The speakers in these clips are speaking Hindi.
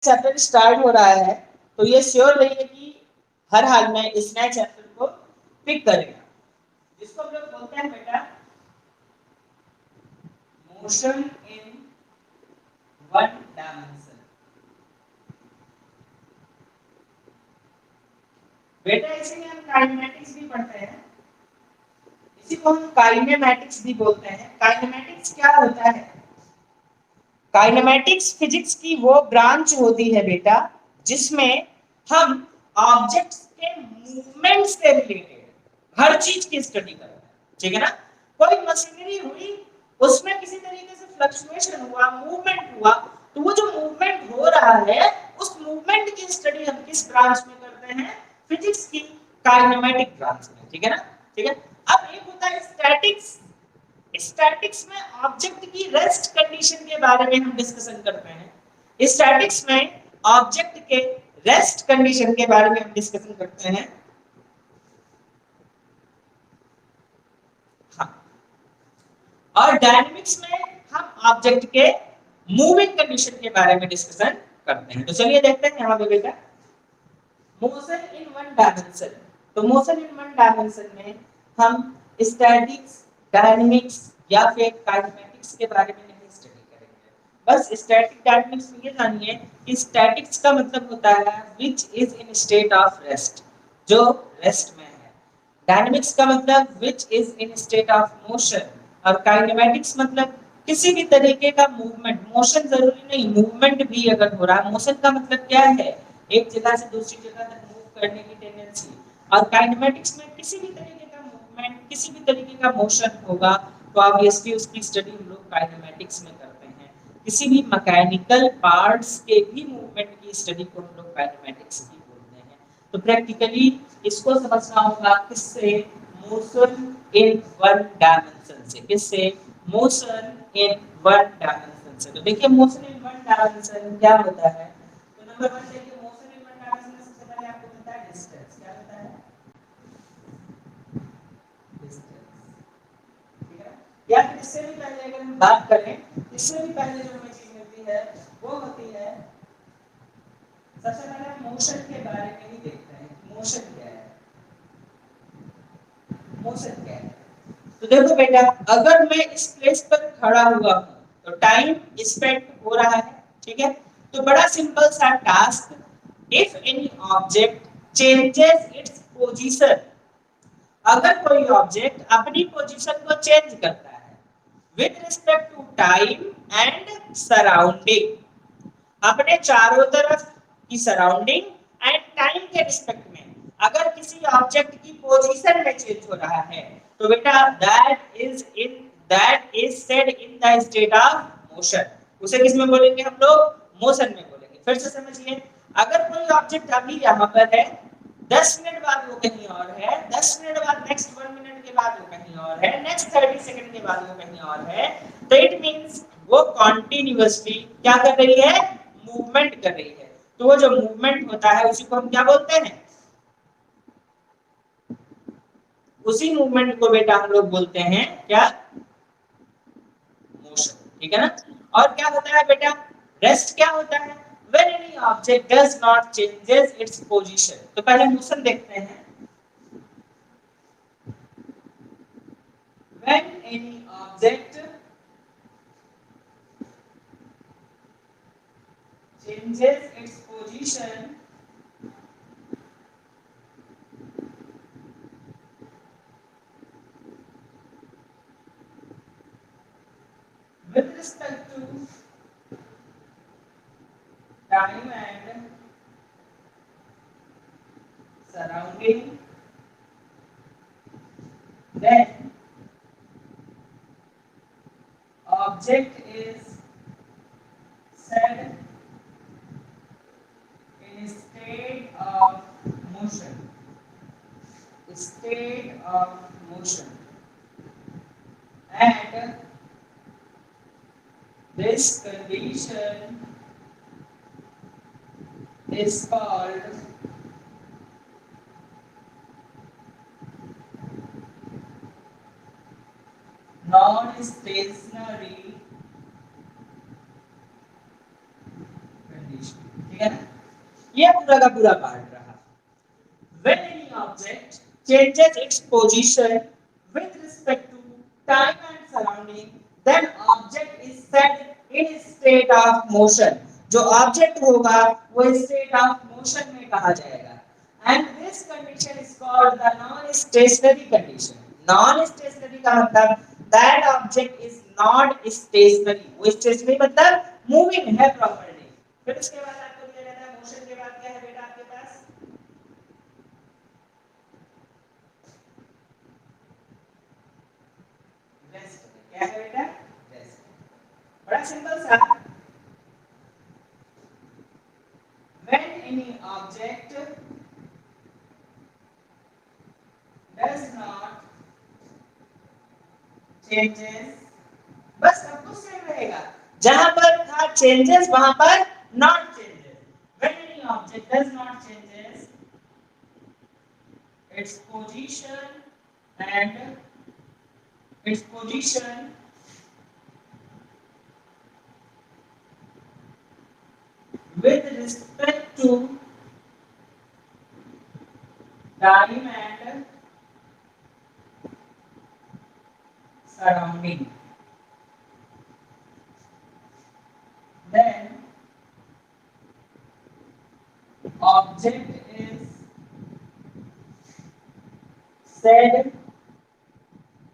चैप्टर स्टार्ट हो रहा है तो ये श्योर रहिए कि हर हाल में इस नए चैप्टर को पिक करेगा, जिसको हम लोग बोलते हैं बेटा मोशन इन वन डायमेंशन। बेटा इसी में हम काइनेमैटिक्स भी पढ़ते हैं, इसी को हम काइनेमैटिक्स भी बोलते हैं। काइनेमैटिक्स क्या होता है? काइनेमैटिक्स फिजिक्स की वो ब्रांच होती है बेटा जिसमें हम ऑब्जेक्ट्स के मूवमेंट से रिलेटेड हर चीज की स्टडी करते हैं, ठीक है ना। कोई मशीनरी हुई, उसमें किसी तरीके से फ्लक्चुएशन हुआ, मूवमेंट हुआ, तो वो जो मूवमेंट हो रहा है उस मूवमेंट की स्टडी हम किस ब्रांच में करते हैं? फिजिक्स की काइनेमैटिक ब्रांच में, ठीक है ना। ठीक है, अब एक होता है स्टैटिक्स। स्टैटिक्स में ऑब्जेक्ट की रेस्ट कंडीशन के बारे में हम डिस्कशन करते हैं। स्टैटिक्स में ऑब्जेक्ट के रेस्ट कंडीशन के बारे में हम डिस्कशन करते हैं। हाँ, और डायनेमिक्स में हम ऑब्जेक्ट के मूविंग कंडीशन के बारे में डिस्कशन करते हैं। तो चलिए देखते हैं यहाँ पे बेटा मोशन इन वन डायमेंशन। तो मोशन इन वन डायमेंशन में हम स्टैटिक्स, डायनेमिक्स या फिर काइनेमैटिक्स के बारे में नहीं स्टडी करेंगे। बस स्टैटिक डायनेमिक्स में ये जानिए कि स्टैटिक्स का मतलब होता है which is in state of rest, जो रेस्ट में है। डायनेमिक्स का मतलब which is in state of motion, और काइनेमैटिक्स मतलब किसी भी तरीके का मूवमेंट। मोशन जरूरी नहीं, मूवमेंट भी अगर हो रहा है। मोशन का मतलब क्या है? एक जगह से दूसरी जगह तक मूव करने की टेंडेंसी। और काइनेमैटिक्स में किसी भी तरीके का मूवमेंट, किसी भी तरीके का मोशन होगा तो ऑब्वियसली उसकी स्टडी हम लोग काइनेमैटिक्स में करते हैं। किसी भी मैकेनिकल पार्ट्स के भी मूवमेंट की स्टडी को हम लोग काइनेमैटिक्स ही बोलते हैं। तो प्रैक्टिकली इसको समझना होगा किससे? मोशन इन वन डायमेंशन से। किससे? मोशन इन वन डायमेंशन से। तो देखिए मोशन इन वन डायमेंशन क्या होता है? तो नंबर 1 देखिए मोशन इन वन डायमेंशन में सबसे पहले आपको मिलता है डिस्टेंस। क्या मिलता है? डिस्टेंस, ठीक है। या फिर इससे भी पहले अगर हम बात करें, इससे भी पहले जो हमें चीज मिलती है वो होती है, सबसे पहले हम मोशन के बारे में ही देखते हैं। मोशन क्या है? मोशन क्या है? तो देखो बेटा, अगर मैं इस प्लेस पर खड़ा हुआ हूं तो टाइम स्पेंड हो रहा है, ठीक है। तो बड़ा सिंपल सा task, if any object changes its position, अगर कोई ऑब्जेक्ट अपनी पोजीशन को चेंज करता है with respect to time and surrounding, अपने चारों तरफ की सराउंडिंग एंड टाइम के रिस्पेक्ट में अगर किसी ऑब्जेक्ट की पोजीशन में चेंज हो रहा है तो बेटा that is said in the state of motion. उसे किस में बोलेंगे हम लोग? मोशन में बोलेंगे। फिर से समझिए, अगर कोई ऑब्जेक्ट अभी यहाँ पर है, 10 मिनट बाद वो कहीं और है, 10 मिनट बाद नेक्स्ट 1 मिनट के बाद वो कहीं और है, नेक्स्ट 30 सेकंड के बाद वो कहीं और है, तो इट मींस वो कॉन्टिन्यूअसली क्या कर रही है? मूवमेंट कर रही है। तो वो जो मूवमेंट होता है उसी को हम क्या बोलते हैं? उसी मूवमेंट को बेटा हम लोग बोलते हैं क्या? मोशन, ठीक है ना। और क्या होता है बेटा? रेस्ट क्या होता है? when any object does not changes its position। तो पहले मोशन देखते हैं। when any object changes its position with respect to time and surrounding, then object is said in state of motion, state of motion, and this condition is called non-stationary condition, ठीक है। पूरा का पूरा पार्ट रहा। When any object changes its position with respect to time and surrounding, then object is set in state of motion. जो ऑब्जेक्ट होगा वो स्टेट ऑफ मोशन में कहा जाएगा। And this condition is called the non-stationary condition. Non-stationary का मतलब that object is not stationary. वो stationary मतलब moving है properly. फिर उसके बाद आपको दिया जाता है मोशन के बाद क्या है बेटा आपके पास? रेस्ट। क्या है बेटा? रेस्ट। बड़ा सिंपल सा। When any object does not changes, बस सब कुछ सेम रहेगा। जहां पर था changes वहां पर not changes. When any object does not changes its position and its position with respect to time and surrounding, then object is said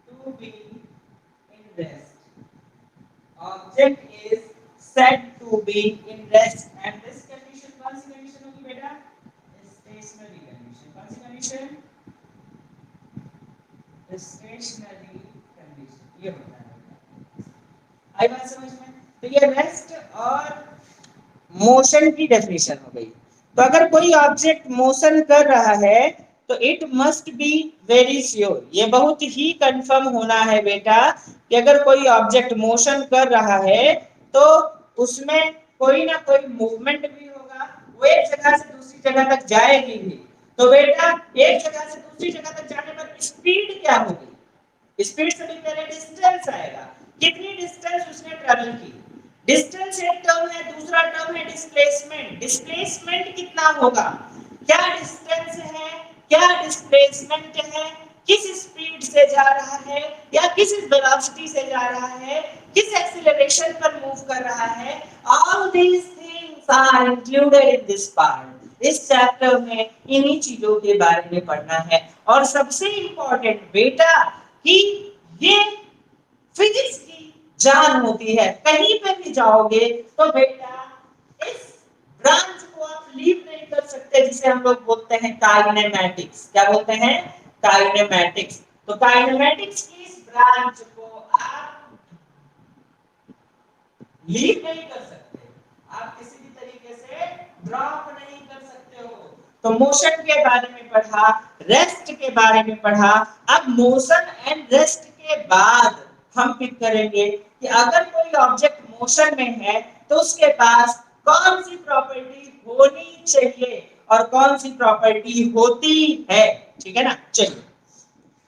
to be in rest. Object is said to be in rest, and this condition कौन सी condition होगी बेटा? Stationary condition. कौन सी condition? Stationary condition. ये होता है। आई बात समझ में? तो ये रेस्ट और मोशन की डेफिनेशन हो गई। तो अगर कोई ऑब्जेक्ट मोशन कर रहा है तो it must be very sure, ये बहुत ही कंफर्म होना है बेटा कि अगर कोई ऑब्जेक्ट मोशन कर रहा है तो उसमें कोई ना कोई मूवमेंट भी होगा, वो एक जगह से दूसरी जगह तक जाएगी भी। तो बेटा एक जगह से दूसरी जगह तक जाने पर स्पीड क्या होगी? स्पीड से भी पहले डिस्टेंस आएगा, कितनी डिस्टेंस उसने ट्रैवल की। डिस्टेंस एक टर्म है, दूसरा टर्म है डिस्प्लेसमेंट। डिस्प्लेसमेंट कितना होगा? क्या डिस्टेंस है, क्या डिस्प्लेसमेंट है, किस स्पीड से जा रहा है या किस वेलोसिटी से जा रहा है, किस एक्सीलरेशन पर मूव कर रहा है। All these things are included in this part. इस चैप्टर में इन्हीं चीजों के बारे में पढ़ना है। और सबसे इंपॉर्टेंट बेटा कि ये फिजिक्स की जान होती है। कहीं पे भी जाओगे तो बेटा इस ब्रांच को आप लीव नहीं कर सकते, जिसे हम लोग बोलते हैं काइनेमैटिक्स। क्या बोलते हैं? काइनेमैटिक्स। तो काइनेमैटिक्स की इस ब्रांच को आप लीव नहीं कर सकते, आप किसी भी तरीके से ड्रॉप नहीं कर सकते हो। तो मोशन के बारे में पढ़ा, रेस्ट के बारे में पढ़ा। अब मोशन एंड रेस्ट के बाद हम पिक करेंगे कि अगर कोई ऑब्जेक्ट मोशन में है तो उसके पास कौन सी प्रॉपर्टी होनी चाहिए और कौन सी प्रॉपर्टी होती है। ठीक है ना? चलिए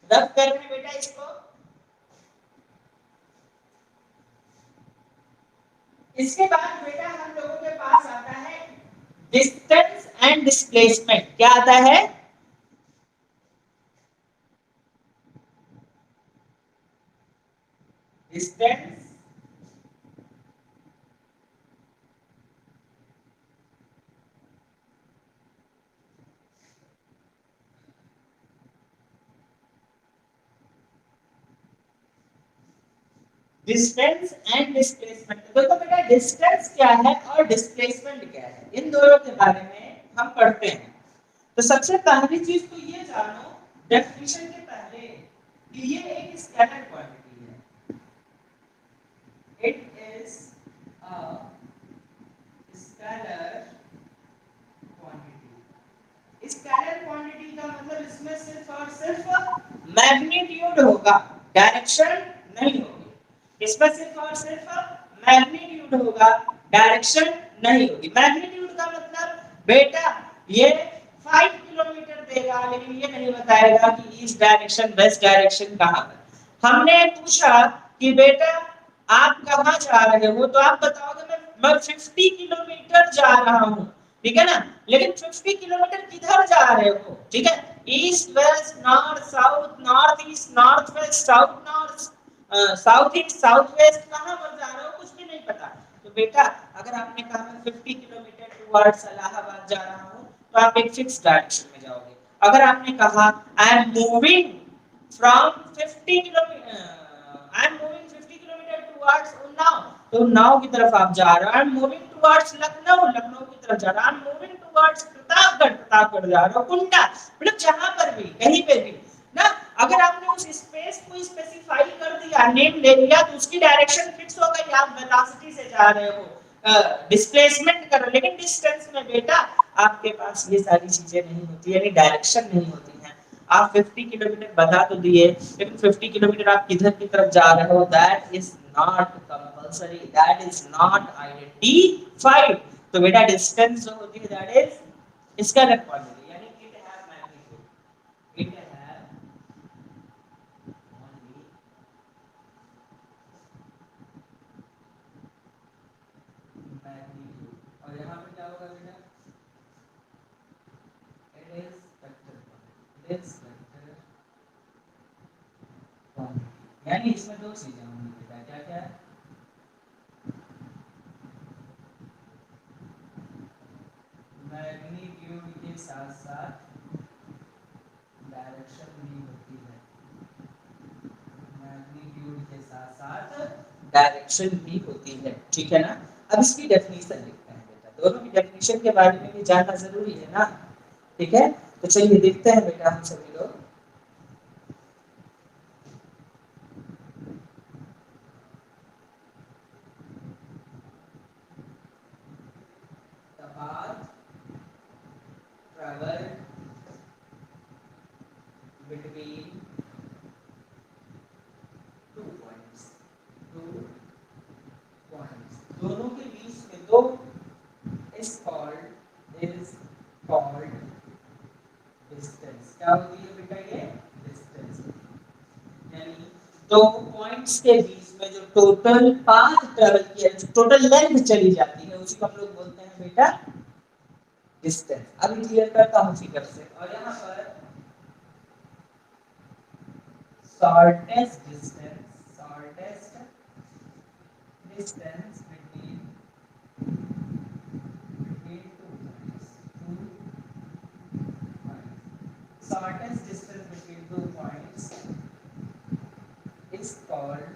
रब करने बेटा इसको। इसके बाद बेटा हम लोगों के पास आता है डिस्टेंस एंड डिस्प्लेसमेंट। क्या आता है? Distance distance and displacement. देखो बेटा डिस्टेंस क्या है और डिस्प्लेसमेंट क्या है, इन दोनों के बारे में हम पढ़ते हैं। तो सबसे पहली चीज तो ये जानो डेफिनेशन के पहले कि ये एक स्केलर क्वांटिटी है। It is a scalar quantity. Scalar quantity का मतलब इसमें सिर्फ और सिर्फ मैग्नीट्यूड होगा, डायरेक्शन नहीं होगी। इसमें सिर्फ और सिर्फ मैग्नीट्यूड होगा, डायरेक्शन नहीं होगी। मैग्नीट्यूड का मतलब बेटा ये 5 किलोमीटर देगा, लेकिन ये नहीं बताएगा कि ईस्ट डायरेक्शन वेस्ट डायरेक्शन कहां पर। हमने पूछा कि बेटा आप कहां जा रहे हो, तो आप बताओगे मैं 50 किलोमीटर जा रहा हूं। ठीक है ना। लेकिन 50 किलोमीटर किधर जा रहे हो, ठीक है, east west north south, north east north west, south north, south east south west, कहां पर जा रहे हो कुछ भी नहीं पता। तो बेटा अगर आपने कहा मैं 50 किलोमीटर टुवर्ड्स इलाहाबाद जा रहा हूं तो आप एक फिक्स डायरेक्शन में जाओगे। अगर आपने कहा I am moving from 50 kilometre, I am moving 50 kilometre towards Unnao, तो उन्नाव की तरफ आप जा रहे हो। I am moving towards Lucknow, Lucknow की तरफ जा रहा हूं। I am moving towards Pratapgarh, Pratapgarh जा रहा हूं। कुंडा, मतलब जहां पर भी कहीं पे भी ना, अगर आपने उस स्पेस को स्पेसिफाई कर दिया, नेम ले लिया, तो उसकी डायरेक्शन फिक्स हो गई। आप वेलोसिटी से जा रहे हो, डिस्प्लेसमेंट कर रहे हो। लेकिन डिस्टेंस में बेटा आपके पास ये सारी चीजें नहीं होती, यानी डायरेक्शन नहीं होती है। आप 50 किलोमीटर बता तो दिए, लेकिन 50 किलोमीटर आप किधर की तरफ जा रहे हो, that is not compulsory, that is not identified. तो बेटा डिस्टेंस जो होती है दैट इज स्केलर क्वांटिटी, यानी it have magnitude, it have only magnitude. और यहाँ पे क्या होगा बेटा, it is vector quantity, it is vector quantity. यानी इसमें दो चीजें होंगी बेटा, क्या क्या है, मैग्नीट्यूड के साथ साथ डायरेक्शन भी होती है, मैग्नीट्यूड के साथ साथ डायरेक्शन भी होती है, ठीक है ना। अब इसकी डेफिनेशन लिखते हैं बेटा, दोनों की डेफिनेशन के बारे में भी जानना जरूरी है ना, ठीक है। तो चलिए देखते हैं बेटा हम सभी लोग। The path traveled between two points, दोनों के बीच में दो is called distance। क्या होती है बेटा ये डिस्टेंस, यानी दो पॉइंट्स के बीच में जो टोटल पाथ ट्रेवल किया, जो टोटल लेंथ चली जाती है, उसी को हम लोग बोलते हैं बेटा डिस्टेंस। अभी क्लियर करता हूँ फिगर से। और यहाँ पर shortest distance between two points, shortest distance between two points is called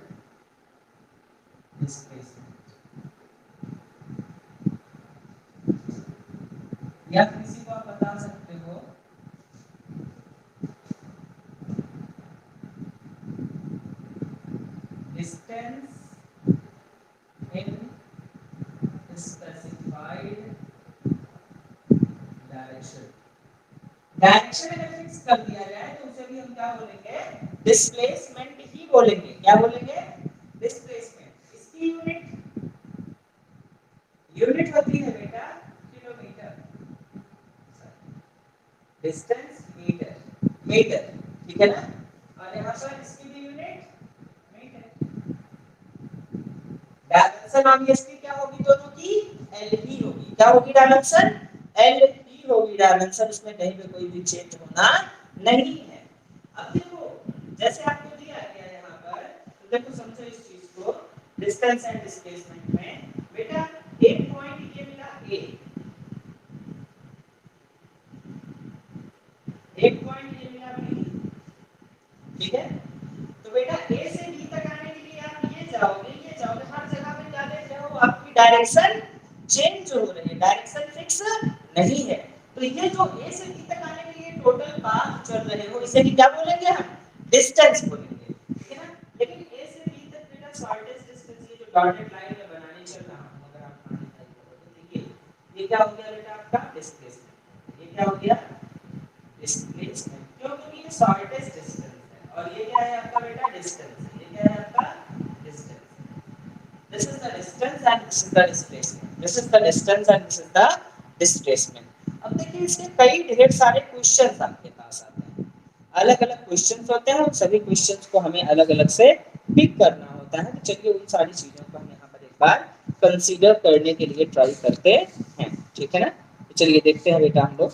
displacement। या किसी को आप बता सकते हो distance in specified direction. Direction अगर फिक्स कर दिया जाए तो उसे भी हम क्या बोलेंगे, डिस्प्लेसमेंट ही बोलेंगे। क्या बोलेंगे, डिस्प्लेसमेंट। इसकी यूनिट होती है बेटा किलोमीटर, डिस्टेंस मीटर, ठीक है ना। और यहाँ पर इसकी भी यूनिट मीटर। डायमेंशन ऑब्वियसली क्या होगी, दोनों की एल ही होगी। क्या होगी डायमेंशन, एल ही होगी डायमेंशन, इसमें कहीं पे कोई भी चेंज होना नहीं है। अब देखो जैसे आपको दिया गया यहाँ पर, तो देखो समझो इस चीज को, डिस्टेंस एंड डिस्प्लेसमेंट में बेटा एक पॉइंट ये मिला ए, एक पॉइंट ये मिला बी, ठीक है। तो बेटा ए से बी तक आने के लिए आप ये जाओगे, हर जगह पे जाते जाओ, आपकी डायरेक्शन चेंज हो रही है, डायरेक्शन फिक्स नहीं है। तो ये जो ए से बी तक आने के लिए टोटल पाथ चल रहे हो, इसे क्या बोलेंगे हम, डिस्टेंस बोलेंगे, ठीक है ना। लेकिन ए से बी तक बेटा शॉर्टेस्ट डिस्टेंस ये जो डॉटेड लाइन में बनाने चल रहा हूं, अगर आप मान लीजिए तो देखिए ये क्या हो गया बेटा आपका डिस्प्लेसमेंट। ये क्या हो गया डिस्प्लेसमेंट, क्यों, क्योंकि ये शॉर्टेस्ट डिस्टेंस है। और ये क्या है आपका बेटा डिस्टेंस, ये क्या है आपका distance. This is the distance and this is the displacement. This is the distance and this is the displacement. अब देखिए इसके कई ढेर सारे क्वेश्चंस आपके पास आते हैं, अलग-अलग क्वेश्चंस होते हैं, और सभी क्वेश्चंस को हमें अलग-अलग से पिक करना होता है। तो चलिए उन सारी चीजों को हम यहाँ पर एक बार कंसीडर करने के लिए ट्राई करते हैं, ठीक है ना। चलिए देखते हैं बेटा हम लोग।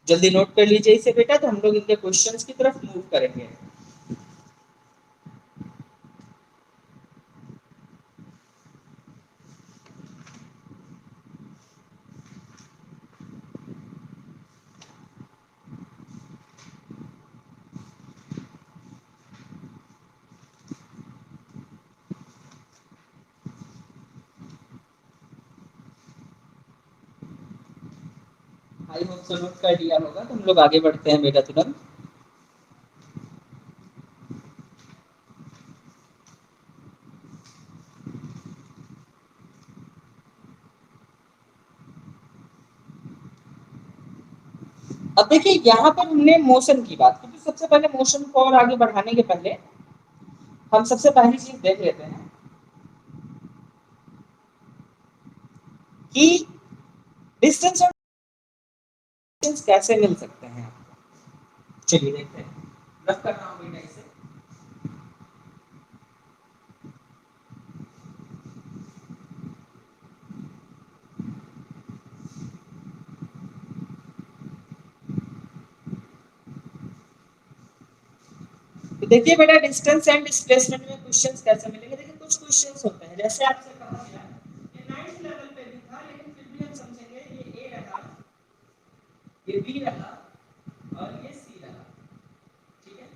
जल्दी नोट कर लीजिए इसे बेटा, तो हम लोग इनके क्वेश्चंस की तरफ मूव करेंगे। आई होप सो नोट कर लिया होगा, तो हम लोग आगे बढ़ते हैं बेटा तुरंत। अब देखिए यहाँ पर हमने मोशन की बात की, तो सबसे पहले मोशन को और आगे बढ़ाने के पहले हम सबसे पहली चीज देख लेते हैं कि डिस्टेंस और डिस्टेंस कैसे मिल सकते हैं। चलिए देखते हैं, रफ कर रहा हूँ बेटा इसे। तो देखिए बेटा, डिस्टेंस एंड डिस्प्लेसमेंट में क्वेश्चंस कैसे मिलेंगे। देखिए कुछ क्वेश्चंस होते हैं, जैसे आपसे कहा गया ये 9th लेवल पे भी था, लेकिन फिर भी हम समझेंगे ये ए रहा, ये बी रहा और ये सी रहा। ठीक है,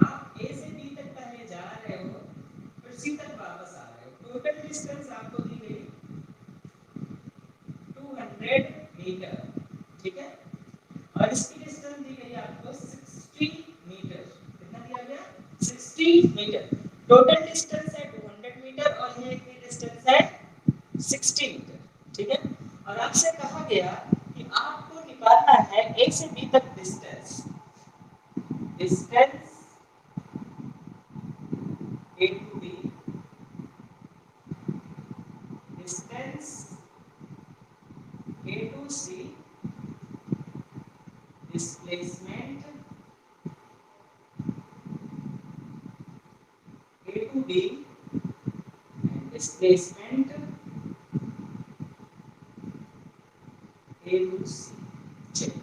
आप ए से बी तक पहले जा रहे हो, फिर सी तक वापस आ रहे हो। टोटल डिस्टेंस आपको दी गई 200 मीटर। ठीक है, और इसकी डिस्टेंस दी गई आपको 60 मीटर। कितना दिया गया? 60 मीटर। टोटल डिस्टेंस है 200 मीटर और ये की डिस्टेंस है 60 मीटर। ठीक है, और आपसे कहा गया कि आपको निकालना है ए से बी तक distance. Distance A to B, distance A to C, displacement A to B and displacement A to C। चलिए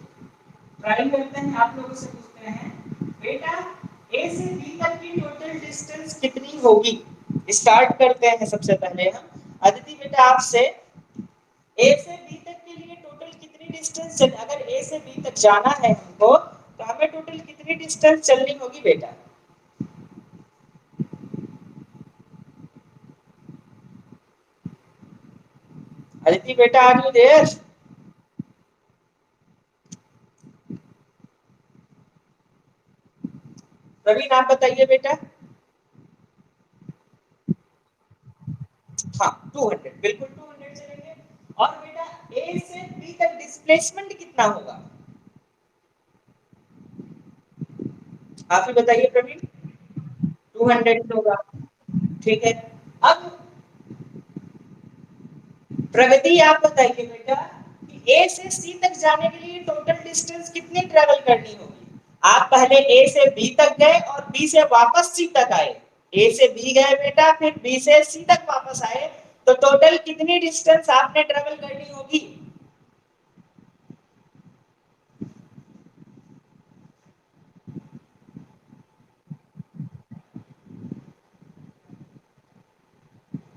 ट्राई करते हैं, आप लोगों से पूछते हैं बेटा A से B तक की टोटल डिस्टेंस कितनी होगी। स्टार्ट करते हैं सबसे पहले हम। अदिति बेटा आपसे A से B तक के लिए टोटल कितनी डिस्टेंस चल, अगर A से B तक जाना है हमको तो हमें टोटल कितनी डिस्टेंस चलनी होगी बेटा। अदिति बेटा आर यू देयर? प्रवीण आप बताइए बेटा। हाँ 200, बिल्कुल 200 चलेंगे। और बेटा ए से बी तक डिस्प्लेसमेंट कितना होगा, आप ही बताइए प्रवीण। 200 होगा। ठीक है, अब प्रगति आप बताइए बेटा कि ए से सी तक जाने के लिए टोटल डिस्टेंस कितनी ट्रेवल करनी होगी। आप पहले ए से बी तक गए और बी से वापस सी तक आए। ए से बी गए बेटा, फिर बी से सी तक वापस आए, तो टोटल कितनी डिस्टेंस आपने ट्रेवल करनी होगी।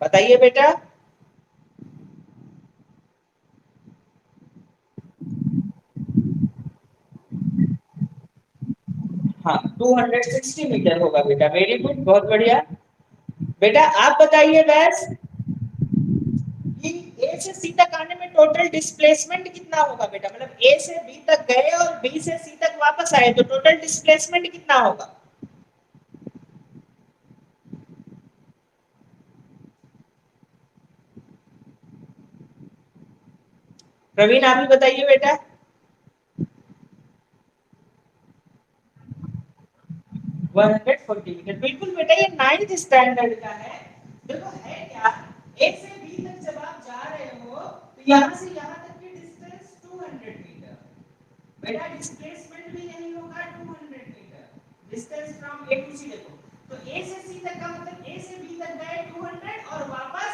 बताइए बेटा। हाँ 260 मीटर होगा बेटा, वेरी गुड, बहुत बढ़िया। बेटा आप बताइए बस कि ए से सी तक आने में टोटल डिस्प्लेसमेंट कितना होगा बेटा, मतलब ए से बी तक गए और बी से सी तक वापस आए, तो टोटल डिस्प्लेसमेंट कितना होगा। प्रवीण आप ही बताइए बेटा। 140 मीटर, बिल्कुल बेटा, ये 9th स्टैंडर्ड का है। देखो है क्या, ए से बी तक जब आप जा रहे हो तो यहां से यहां तक की डिस्टेंस 200 मीटर। बेटा डिस्प्लेसमेंट भी यही होगा 200 metre. Distance from A to C देखो, तो ए से सी तक का मतलब ए से बी तक गए 200 और वापस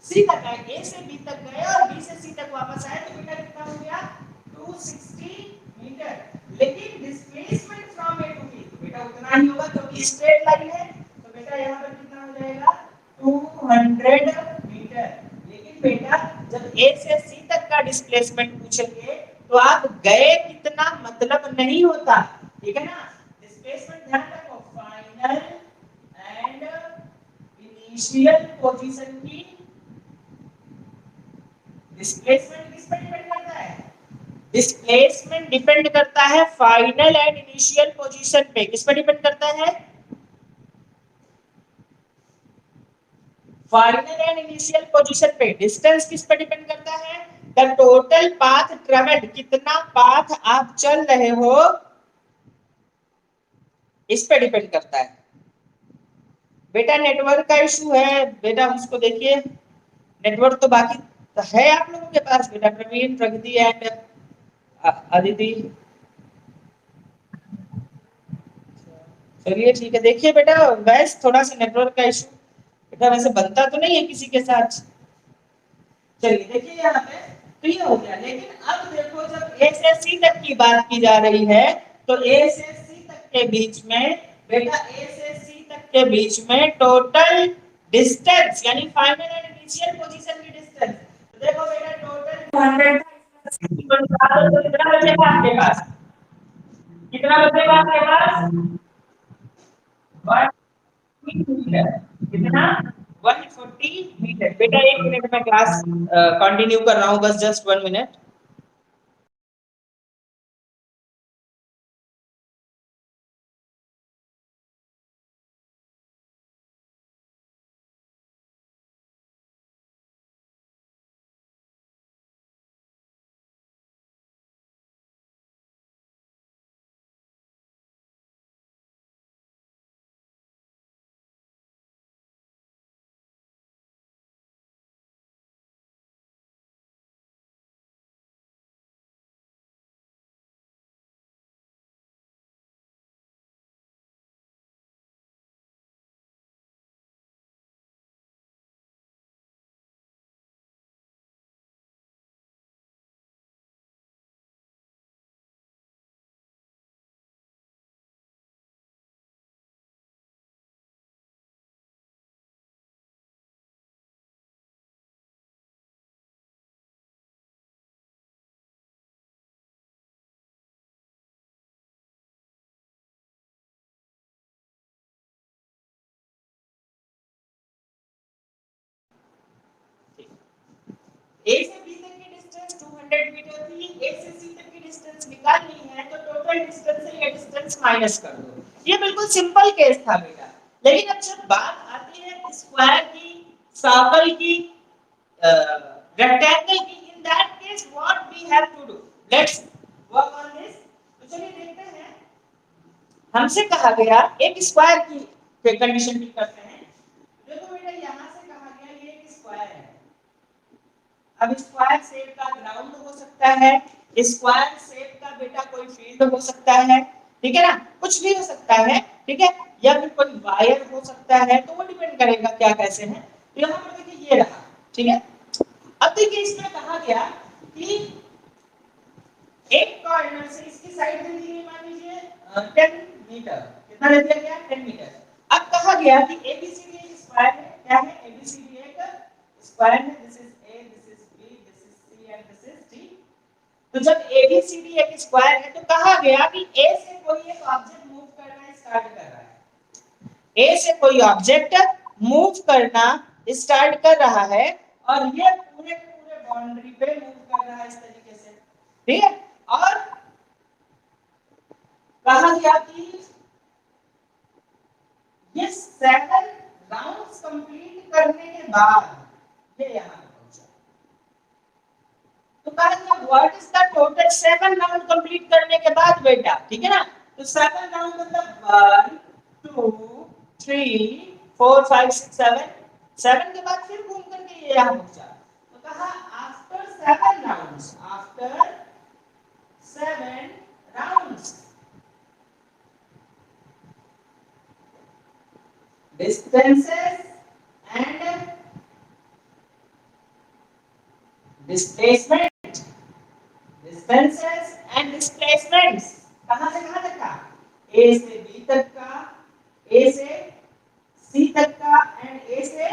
सी तक आए, ए से बी तक गए और बी से सी तक वापस आए, तो बेटा कितना हो गया 260 मीटर। लेकिन displacement from A to B बेटा उतना ही होगा क्योंकि स्ट्रेट लाइन है, तो बेटा यहां पर कितना हो जाएगा 200 मीटर। लेकिन बेटा जब ए से सी तक का डिस्प्लेसमेंट पूछेंगे तो आप गए कितना मतलब नहीं होता, ठीक है ना। डिस्प्लेसमेंट ध्यान रखो, फाइनल एंड इनिशियल पोजीशन की डिस्प्लेसमेंट किस पर डिपेंड करता है, डिस्प्लेसमेंट डिपेंड करता है फाइनल एंड इनिशियल पोजीशन पे। किस पर डिपेंड करता है, फाइनल एंड इनिशियल पोजीशन पे। डिस्टेंस किस पर डिपेंड करता है, द टोटल पाथ ट्रेवल्ड, कितना पाथ आप चल रहे हो इस पे डिपेंड करता है। बेटा नेटवर्क का इशू है बेटा, उसको देखिए। नेटवर्क तो बाकी है आप लोगों के पास बेटा, प्रवीण, प्रगति एंड अदिति। चलिए ठीक है, देखिए बेटा वैसे थोड़ा सा नेटवर्क का इशू बेटा वैसे बनता तो नहीं है किसी के साथ। चलिए देखिए यहाँ पे तो ये हो गया। लेकिन अब देखो जब ए से सी तक की बात की जा रही है तो ए से सी तक के बीच में बेटा, ए से सी तक के बीच में टोटल डिस्टेंस यानी फाइनल एंड इनिशियल पोजीशन की डिस्टेंस, तो देखो बेटा टोटल 200 कितना बचेगा आपके पास, कितना बचेगा आपके पास 140 मीटर, कितना 140 मीटर। बेटा एक मिनट में क्लास कंटिन्यू कर रहा हूँ, बस जस्ट 1 मिनट। ए से बी तक की डिस्टेंस 200 मीटर थी, ए से सी तक की डिस्टेंस निकालनी है तो टोटल डिस्टेंस से ये डिस्टेंस माइनस कर दो। ये बिल्कुल सिंपल केस था बेटा। लेकिन अब जब बात आती है स्क्वायर की, सर्कल की, रेक्टेंगल की, in that case what we have to do, let's work on this. तो चलिए देखते हैं। हमसे कहा गया एक स्क्वायर की कंडीशन ठीक करते हैं। देखो बेटा यहां से कहा गया ये एक स्क्वायर है। अब स्क्वायर शेप का ग्राउंड हो सकता है, स्क्वायर शेप का बेटा कोई फील्ड हो सकता है, ठीक है ना, कुछ भी हो सकता है, ठीक है, या फिर कोई वायर हो सकता है, तो वो डिपेंड करेगा क्या कैसे है। तो यहाँ पर देखिए ये रहा, ठीक है। अब देखिए इसमें कहा गया कि एक कॉर्नर से इसकी साइड दे दी गई मान लीजिए 10 मीटर, कितना दे दिया गया 10 मीटर। अब कहा गया कि एबीसीडी एक स्क्वायर है, क्या है एबीसीडी एक स्क्वायर है, this is A, this is B, this is C and this is D. तो जब एबीसीडी एक स्क्वायर है तो कहा गया कि ए से कोई एक ऑब्जेक्ट मूव करना स्टार्ट कर रहा है, ए से कोई ऑब्जेक्ट मूव करना स्टार्ट कर रहा है और ये पूरे पूरे बाउंड्री पे मूव कर रहा है इस तरीके से, ठीक है। और कहा गया कि ये 7 राउंड्स कंप्लीट करने के बाद ये यहां पहुंचा। तो कहा गया what is the total 7 round complete करने के बाद बेटा, ठीक है ना। तो 7 राउंड मतलब 1 2 3 4 5 6 7, 7 के बाद फिर घूम करके ये यहां पहुंचा। तो कहा after 7 rounds, after 7 rounds distances and displacement, distances and displacements, कहां से कहां तक का, A से B तक का, A से C तक का एंड A से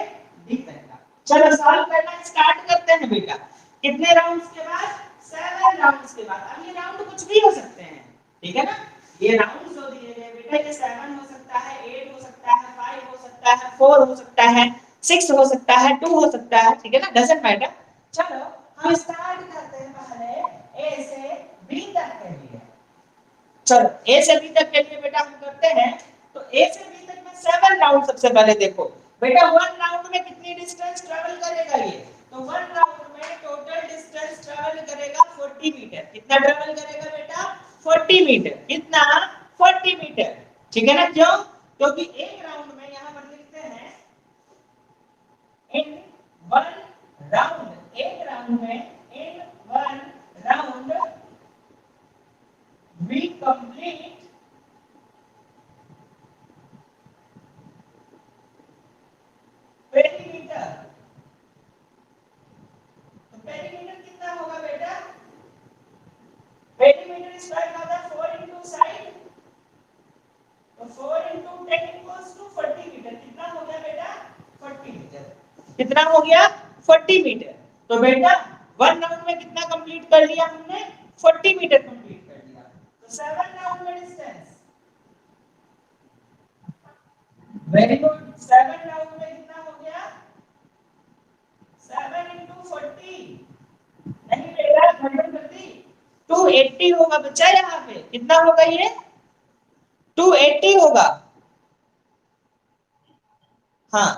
D तक का। चलो सॉल्व करना स्टार्ट करते हैं बेटा। कितने राउंड्स के बाद? 7 राउंड्स के बाद। अब ये राउंड कुछ भी हो सकते हैं, ठीक है ना? ये राउंड जो दिए गए बेटा, ये 7 हो सकता है, 8 हो सकता है, 5 हो सकता है, 4 हो सकता है, 6 हो सकता है, 2 हो सकता है, ठीक है ना? Doesn't matter. चलो हम स्टार्ट करते हैं पहले ए से बी तक के लिए। चलो ए से बी तक के लिए बेटा हम करते हैं। तो ए से बी तक में 7 राउंड। सबसे पहले देखो बेटा, 1 राउंड में कितनी डिस्टेंस ट्रैवल करेगा ये? तो 1 राउंड में टोटल डिस्टेंस ट्रैवल करेगा 40 मीटर। कितना ट्रैवल करेगा बेटा? 40 मीटर। कितना? 40 मीटर, ठीक है ना? क्यों? क्योंकि एक राउंड में यहां पर लिखते हैं इन 1 राउंड, एक राउंड में इन 1 राउंड we complete पेरीमीटर। तो पेरीमीटर कितना होगा बेटा? पेरीमीटर स्क्वायर का होता है 4 into साइड, तो 4 into 10 equals to 40 मीटर। कितना हो गया बेटा? 40 मीटर। कितना हो गया? 40 मीटर। तो बेटा 1 राउंड में कितना कंप्लीट कर लिया हमने? 40 मीटर कंप्लीट कर लिया। तो 7 राउंड में डिस्टेंस, वेरी गुड, 7 राउंड में कितना हो गया? 7 into 40, नहीं बेटा 130, 280 होगा बच्चा। यहाँ पे कितना होगा ये? 280 होगा। हाँ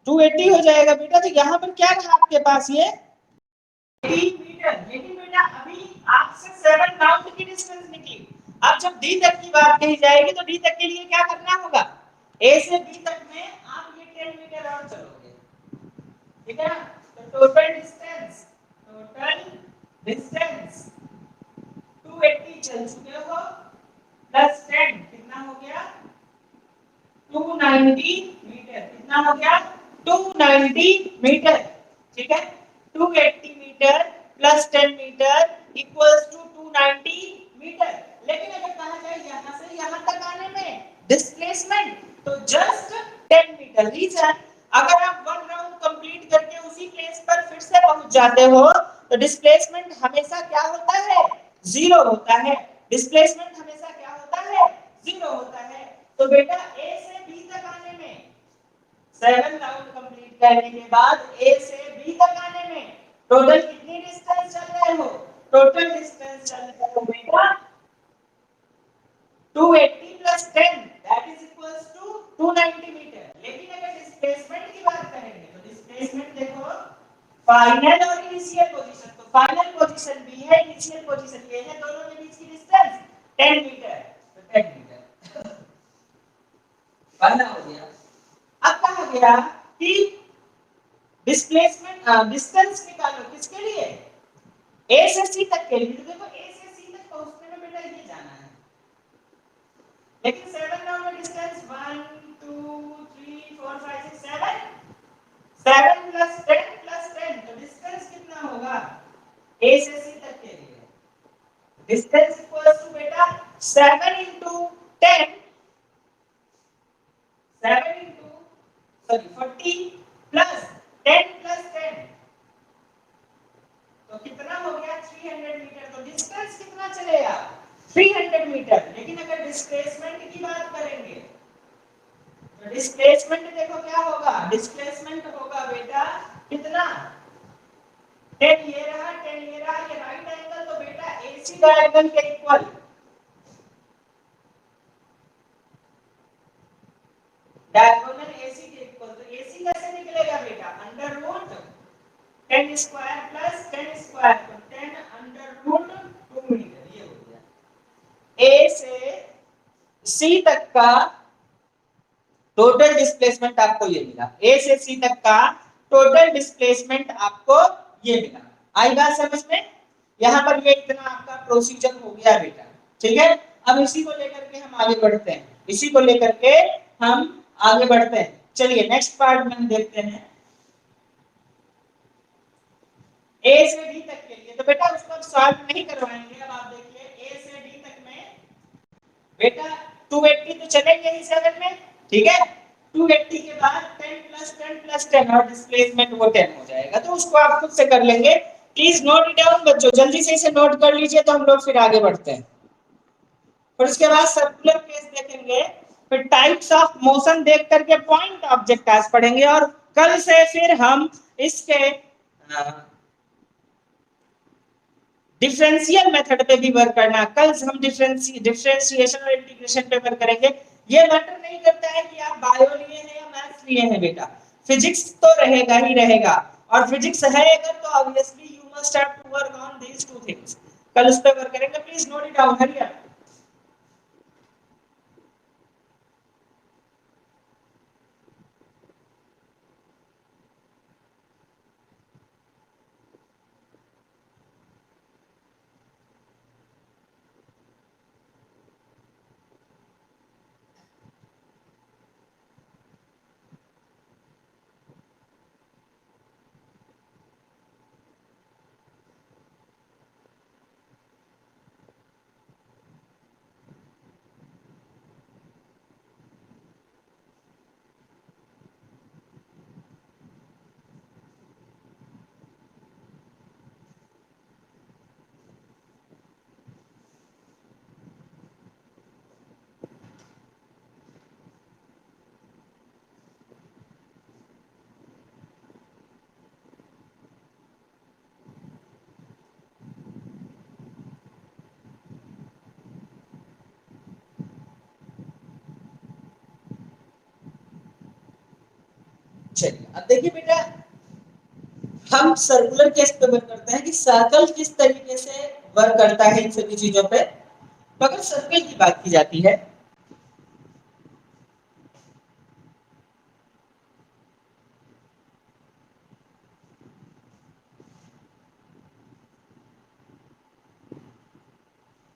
280 हो जाएगा बेटा। तो यहाँ पर क्या रहा आपके पास? ये 80 मीटर। लेकिन बेटा अभी आपसे 7 राउंड की डिस्टेंस निकली। अब जब डी तक की बात कही जाएगी तो डी तक के लिए क्या करना होगा? ए से बी तक में आप ये 10 मीटर और चलोगे, ठीक है ना? तो टोटल डिस्टेंस 280 चल चुके हो, प्लस 10 कितना हो गया? 290 मीटर। कितना हो गया? 290 मीटर, ठीक है? 280 metre plus 10 metre equals to 290 metre. लेकिन अगर कहा जाए यहां से यहां तक आने में डिस्प्लेसमेंट, तो जस्ट 10 मीटर। रीजन, अगर आप 1 राउंड कंप्लीट करके उसी प्लेस पर फिर से पहुंच जाते हो तो डिस्प्लेसमेंट हमेशा क्या होता है? 0 होता है। डिस्प्लेसमेंट हमेशा क्या होता है? 0 होता है। तो बेटा ए से बी तक आने में 7 राउंड कंप्लीट करने के बाद ए से बी तक आने में टोटल कितनी डिस्टेंस चल रहे हो? टोटल डिस्टेंस चल रहे हो बेटा 280 plus 10 that is equals to 290 metre. लेकिन अगर डिस्प्लेसमेंट की बात करेंगे तो डिस्प्लेसमेंट देखो, फाइनल और इनिशियल पोजीशन। तो फाइनल पोजीशन बी है, इनिशियल पोजीशन ए है, दोनों के बीच की डिस्टेंस 10 मीटर। तो 10 मीटर पहला हो गया। अब कहा गया कि डिस्प्लेसमेंट डिस्टेंस निकालो किसके लिए? ए से सी तक के लिए। तो देखो ए से सी तक पहुंचने में बेटा ये जाना है, लेकिन 7 राउंड में डिस्टेंस 1 2 3 4 5 6 7 7 प्लस 10 तो डिस्टेंस कितना होगा? ए से सी तक के लिए डिस्टेंस इक्वल्स टू बेटा 7 into 10 7 into 40 प्लस 10 प्लस 10, तो कितना हो गया? 300 मीटर। तो डिस्टेंस कितना चलेगा? 300 मीटर। लेकिन अगर डिस्प्लेसमेंट की बात करेंगे तो डिस्प्लेसमेंट देखो क्या होगा? डिस्प्लेसमेंट होगा बेटा कितना? 10 ये रहा, 10 ये रहा, ये राइट एंगल, तो बेटा AC डायगोनल के इक्वल। डायगोनल AC के इक्वल। तो AC कैसे निकलेगा बेटा? Under root 10 square plus 10 square, तो 10 अंडर रूट 2 मीटर। ये हो गया A से C तक का टोटल डिस्प्लेसमेंट आपको ये मिला। A से C तक का टोटल डिस्प्लेसमेंट आपको ये मिला। आई बात समझ में? यहाँ पर ये इतना आपका प्रोसीजर हो गया बेटा, ठीक है। अब इसी को लेकर के हम आगे बढ़ते हैं, इसी को लेकर के हम आगे बढ़ते हैं। चलिए नेक्स्ट पार्ट में हम देखते हैं ए से डी तक के लिए। तो बेटा उसको अब सॉल्व नहीं करवाएंगे। अब आप देखिए ए से डी तक में बेटा 280 तो चलेंगे ही 7 में, ठीक है। 280 के बाद 10 प्लस 10 प्लस 10 और डिस्प्लेसमेंट वो 10 हो जाएगा। तो उसको आप खुद से कर लेंगे। प्लीज नोट इट डाउन बच्चों, जल्दी से इसे नोट कर लीजिए तो हम लोग फिर आगे बढ़ते हैं। फिर उसके बाद सर्कुलर केस देखेंगे, फिर टाइप्स ऑफ मोशन देख करके पॉइंट ऑब्जेक्ट टास्क पढ़ेंगे, और कल से फिर हम इसके डिफरेंशियल मेथड पे भी वर्क करना। कल हम डिफरेंशिएशन और इंटीग्रेशन पे वर्क करेंगे। ये मैटर नहीं करता है कि आप बायो लिए हैं या मैथ्स लिए हैं बेटा, फिजिक्स तो रहेगा ही रहेगा, और फिजिक्स है अगर तो obviously you must have to work on these two things. कल उस पे वर्क करेंगे। Please note it down, hurry up. चलिए अब देखिए बेटा, हम सर्कुलर केस पे वर्क करते हैं कि सर्कल किस तरीके से वर्क करता है इन सभी चीजों पे। तो अगर सर्कल की बात की जाती है,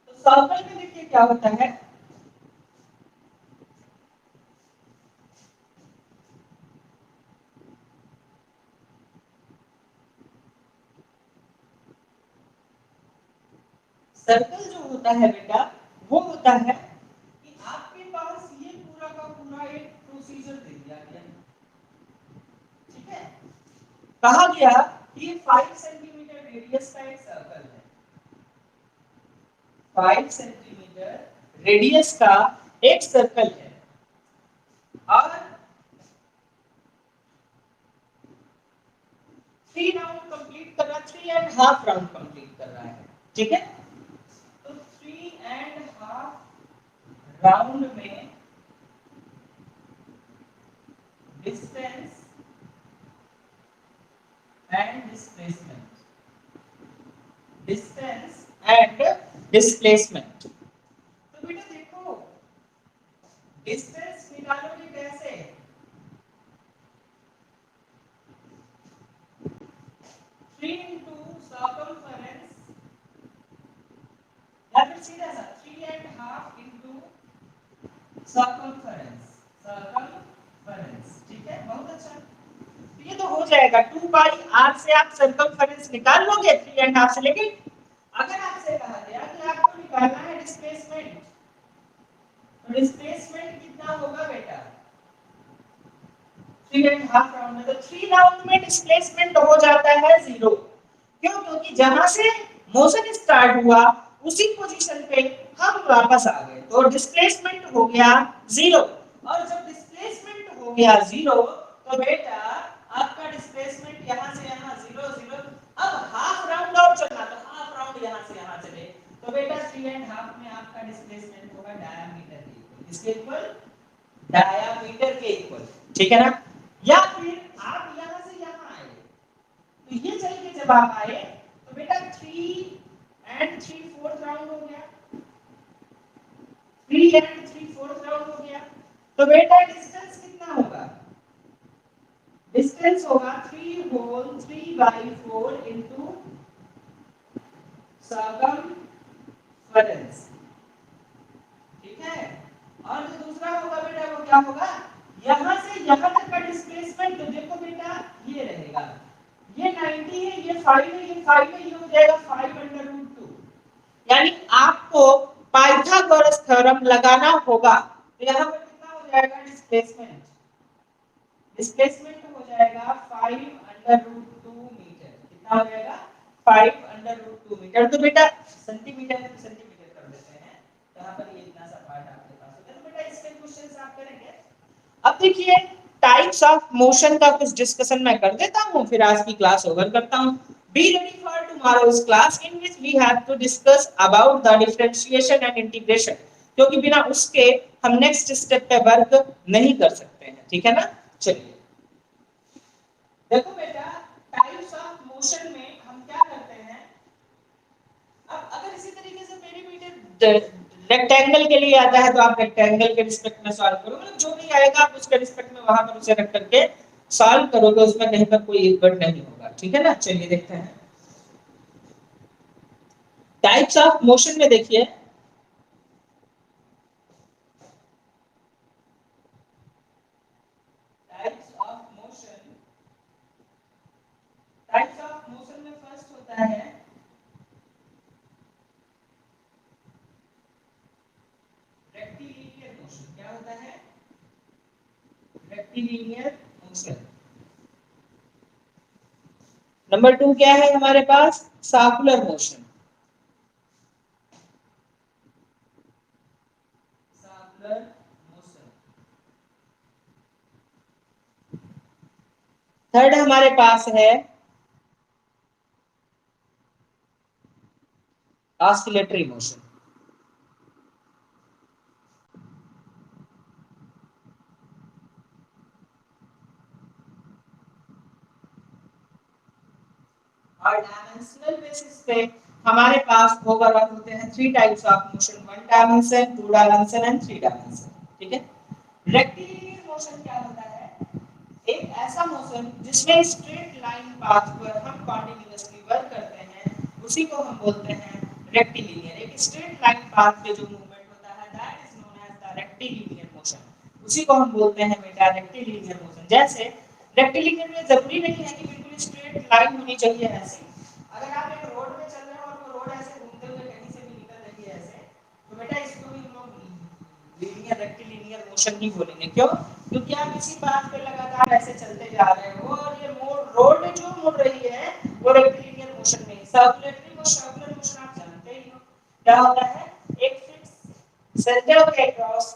तो सर्कल में देखिए क्या होता है। सर्कल जो होता है बेटा, वो होता है कि आपके पास ये पूरा का पूरा एक प्रोसीजर दे दिया गया, ठीक है। कहा गया कि 5 सेंटीमीटर रेडियस का एक सर्कल है, 5 सेंटीमीटर रेडियस का एक सर्कल है, और 3 राउंड कंप्लीट कर रहा है, 3.5 राउंड कंप्लीट कर रहा है, ठीक है। तो 3.5 राउंड में distance and displacement, distance and displacement. तो बेटा देखो, डिस्टेंस निकालोगे कैसे? 3 into circumference, या फिर सीधा सा 3.5 into circumference, circumference, ठीक है, बहुत अच्छा। तो ये तो हो जाएगा 2 पाई r से आप सर्कमफेरेंस निकाल लोगे 3.5 से। लेकिन अगर आपसे कहा गया कि आपको निकालना है डिस्प्लेसमेंट, तो डिस्प्लेसमेंट कितना होगा बेटा? 3.5 राउंड में, तो 3 राउंड में डिस्प्लेसमेंट हो जाता है 0। क्यों? क्योंकि जहां से मोशन स्टार्ट हुआ उसी पोजीशन पे हम वापस आ गए, तो डिस्प्लेसमेंट हो गया 0। और जब डिस्प्लेसमेंट हो गया 0, तो बेटा आपका डिस्प्लेसमेंट यहां से यहां 0 0। अब हाफ राउंड और चलना, तो हाफ राउंड यहां से यहां चले, तो बेटा 3.5 में आपका डिस्प्लेसमेंट होगा डायमीटर के इक्वल, किसके इक्वल? डायमीटर के इक्वल, ठीक है ना। या फिर आप यहां से यहां आए, तो ये चल के जब आप आए, तो बेटा 3 and 3/4 राउंड हो गया, 3 and 3/4 राउंड हो गया। तो बेटा डिस्टेंस कितना होगा? डिस्टेंस होगा 3 होल 3/4 into सर्कमफेरेंस, ठीक है। और जो दूसरा होगा बेटा वो क्या होगा, यहां से यहां तक का डिस्प्लेसमेंट, तो देखो बेटा ये रहेगा, ये 90 है, ये 5 है, ये 5 है, ये हो जाएगा 5/√2। यानी आपको पाइथागोरस थ्योरम लगाना होगा, तो यहाँ पर कितना हो जाएगा डिस्प्लेसमेंट, डिस्प्लेसमेंट हो जाएगा 5/√2 मीटर। कितना हो जाएगा 5/√2 मीटर। तो बेटा सेंटीमीटर में सेंटीमीटर कर देते हैं, यहाँ पर ये इतना सा पार्ट आपके पास होता है। तो बेटा इसके क्वेश्चंस आप करेंगे। अब देखिए टाइप्स ऑफ मोशन का कुछ डिस्कशन मैं कर देता हूँ, फिर आज की क्लास ओवर करता हूँ। Be ready for tomorrow's class in which we have to discuss about the differentiation and integration, क्योंकि बिना उसके हम नेक्स्ट स्टेप पे वर्क नहीं कर सकते हैं, ठीक है ना। चलिए देखो बेटा टाइप्स ऑफ मोशन में हम क्या करते हैं, अब अगर इसी तरीके से पेरीमीटर रेक्टेंगल के लिए आता है तो आप रेक्टेंगल के रिस्पेक्ट में सॉल्व करो, मतलब जो भी आएगा आप उसके रिस्पेक्ट में वहां पर उसे रख करके सॉल्व करोगे, उसमें कहीं पर कोई इक्वट नहीं होगा, ठीक है ना। चलिए देखते हैं टाइप्स ऑफ मोशन में। देखिए types of motion, types of motion में फर्स्ट होता है रेक्टिलिनियर मोशन। क्या होता है रेक्टिलिनियर मोशन। नंबर 2 क्या है हमारे पास circular motion, circular motion. Third हमारे पास है ऑस्किलेटरी मोशन। और डायमेंशनल बेसिस पे हमारे पास ओवरऑल होते हैं 3 types of motion, 1 dimension, 2 dimension and 3 dimension, ठीक है। रेक्टिलिनियर मोशन क्या होता है, एक ऐसा मोशन जिसमें स्ट्रेट लाइन पाथ पर हम कॉन्टिन्यूअसली वर्क करते हैं, उसी को हम बोलते हैं रेक्टिलिनियर। एक स्ट्रेट लाइन पाथ पे जो मूवमेंट होता है that is known as the rectilinear motion, उसी को हम बोलते हैं बेटा रेक्टिलिनियर मोशन। जैसे रेक्टिलिनियर में जरूरी नहीं है कि बिल्कुल स्ट्रेट लाइन होनी चाहिए ऐसे, अगर आप एक रोड में चल रहे हो और वो रोड ऐसे घूमते हुए कहीं से भी निकल रही है ऐसे, तो बेटा इसको भी हम लोग लीनियर रेक्टिलिनियर मोशन ही बोलेंगे। क्यों, क्योंकि आप इसी पाथ पे लगातार ऐसे चलते जा रहे हो और ये रोड जो मुड़ रही है वो रेक्टिलिनियर मोशन नहीं। सर्कुलेटरी और सर्कुलर मोशन आप जानते ही हो क्या होता है, एक फिक्स सेंटर के अक्रॉस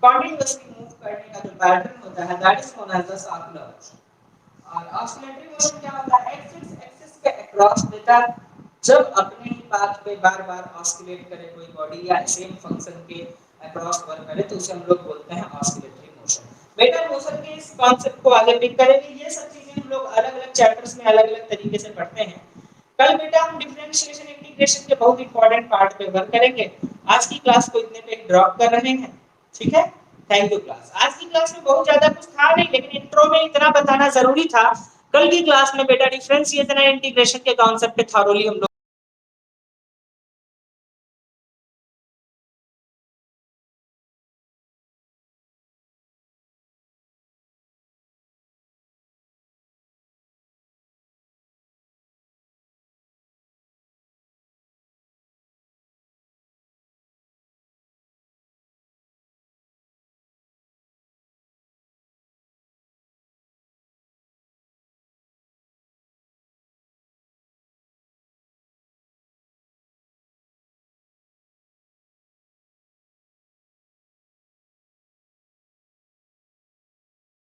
कंटीन्यूअसली मूव करने का जो पैटर्न होता है that is known as the circular motion. और ऑस्किलेटरी मोशन क्या होता है, एक फिक्स एक्सिस के अक्रॉस बेटा जब अपने ही पाथ पे बार-बार ऑस्किलेट करे कोई बॉडी या सेम फंक्शन के अक्रॉस वर्क करे तो उसे हम लोग बोलते हैं ऑस्किलेटरी मोशन। बेटा मोशन के इस कॉन्सेप्ट को आगे पिक करेंगे, ये सब चीजें हम लोग अलग-अलग चैप्टर्स में अलग-अलग तरीके से पढ़ते हैं। कल बेटा हम डिफरेंशिएशन इंटीग्रेशन के बहुत इंपॉर्टेंट पार्ट पे वर्क करेंगे। आज की क्लास को इतने पे ड्रॉप कर रहे हैं, ठीक है। Thank you class. आज की क्लास में बहुत ज्यादा कुछ था नहीं, लेकिन इंट्रो में इतना बताना जरूरी था। कल की क्लास में बेटा डिफरेंशिएशन एंड इंटीग्रेशन के कॉन्सेप्ट पे थॉरोली हम लोग